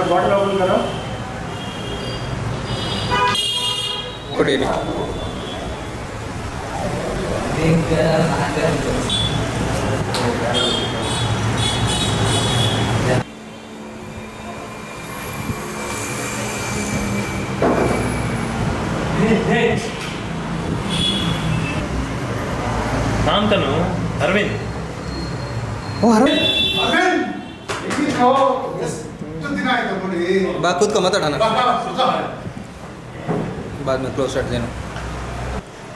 bottle open करो ಕೊಡಿರಿ नाम तनु अरविंद बा खुद को मत हटाना बाद में क्लोज कर देना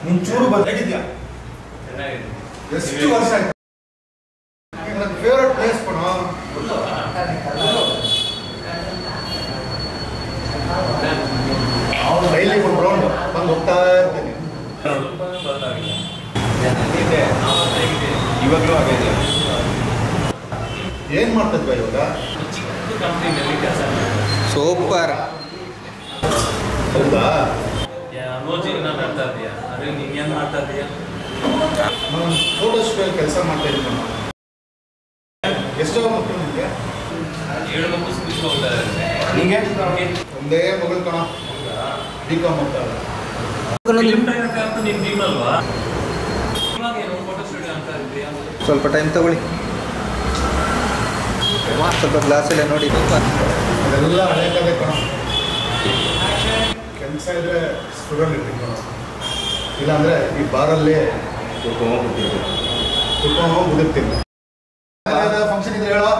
ನಿಂಚೂರು ಬದಲಾಗಿದ್ಯಾ ಎಷ್ಟು ವರ್ಷ ಆಯ್ತು ನನ್ನ ಫೇವರೇಟ್ ಪ್ಲೇಸ್ ಕಣ ಡೈಲಿ ಒಂದು ರೌಂಡ್ ಬಂದು ಹೋಗ್ತಾ ಇರ್ತೀನಿ ಇವಾಗಲೂ ಆಗಿದೆ ಏನು ಮಾಡ್ತಿದ್ವಾ ಇವಾಗ ಚಿಕ್ಕ ಕಂಪ್ನಿನಲ್ಲಿ ಕೆಲಸ ಸೂಪರ್ ಹೌದಾ ಅನೋಜಿನ ಮಾಡ್ತಾ ಇದೆಯಾ ಅದೇ ನೀನು ಮಾಡ್ತಾ ಇದೆಯಾ ನಾನು ಫೋಟೋ ಸ್ಟುಡಿಯೋ ಕೆಲಸ ಮಾಡ್ತಾ ಇದ್ದೀನಿ ಎಷ್ಟೋ ಮಕ್ಕಳು ನಿಮಗೆ 7 ಮಕ್ಕಳು ಸ್ಕೂಲ್ಗೆ ಹೋಗ್ತಾ ಇದ್ದಾರೆ ನಿಮಗೆ ಒಂದೇ ಮಗಳು ಕಣ ಬಿಕಾಮ್ ಹೋಗ್ತಾ ಫಿಲ್ಮ್ ಡೈರೆಕ್ಟರ್ ಅಂತ ನಿಮ್ಮ ಟೀಮ್ ಅಲ್ವಾ ಇವಾಗ ಏನು ಫೋಟೋ ಸ್ಟುಡಿಯೋ ಅಂತ ಇದೆಯಾ ಸ್ವಲ್ಪ ಟೈಮ್ ತಗೊಳ್ಳಿ ಸ್ವಲ್ಪ ಗ್ಲಾಸೆಲ್ಲ ನೋಡಿ ಅದೆಲ್ಲ ಹಳೆ ಕಡೆ ಕಣ ಕೆಲಸ ಇದ್ರೆ ಸ್ಟುಡಿಯೋ ಇರ್ತೀನಿ ಕಣ ಇಲ್ಲಾಂದರೆ ಈ ಬಾರಲ್ಲಿ ಕುತ್ಕೊಂಡು ಹೋಗಿ ಕುದಿರ್ತೀನಿ ಫಂಕ್ಷನ್ ಇದ್ರೆ ಹೇಳೋ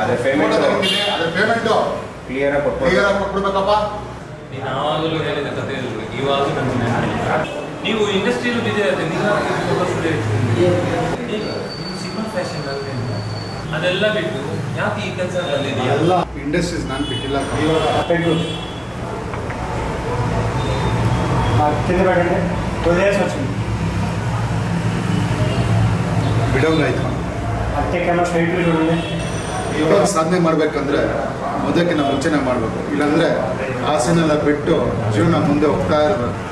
ಅದೇ ಪೇಮೆಂಟು ಕ್ಲಿಯರಾಗಿ ಕೊಟ್ಬಿಡ್ಬೇಕಪ್ಪ ನೀನು ಯಾವಾಗಲೂ ಹೇಳಿದ ಕಥೆ ಇವಾಗ ನೀವು ಇಂಡಸ್ಟ್ರಿಯಲ್ಲೂ ಬಿಜಿ ಇರುತ್ತೆ ನೀವು ಫೋಟೋ ಸ್ಟುಡಿಯೋ ಸಿನಿಮಾ ಫ್ಯಾಷನ್ ಅದೆಲ್ಲ ಬಿಟ್ಟು ಯಾಕೆ ಈ ಕೆಲಸ ಬಂದಿದೆಯಾ ಎಲ್ಲ ಇಂಡಸ್ಟ್ರೀಸ್ ನಾನು ಬಿಟ್ಟಿಲ್ಲ ಬಿಡೋಂಗಾಯ್ತು ಇವಾಗ ಸಾಧನೆ ಮಾಡಬೇಕಂದ್ರೆ ಮೊದಲಕ್ಕಿಂತ ಮುಂಚೆನೇ ಮಾಡಬೇಕು ಇಲ್ಲಾಂದರೆ ಆಸೆನೆಲ್ಲ ಬಿಟ್ಟು ಜೀವನ ಮುಂದೆ ಹೋಗ್ತಾ ಇರಬೇಕು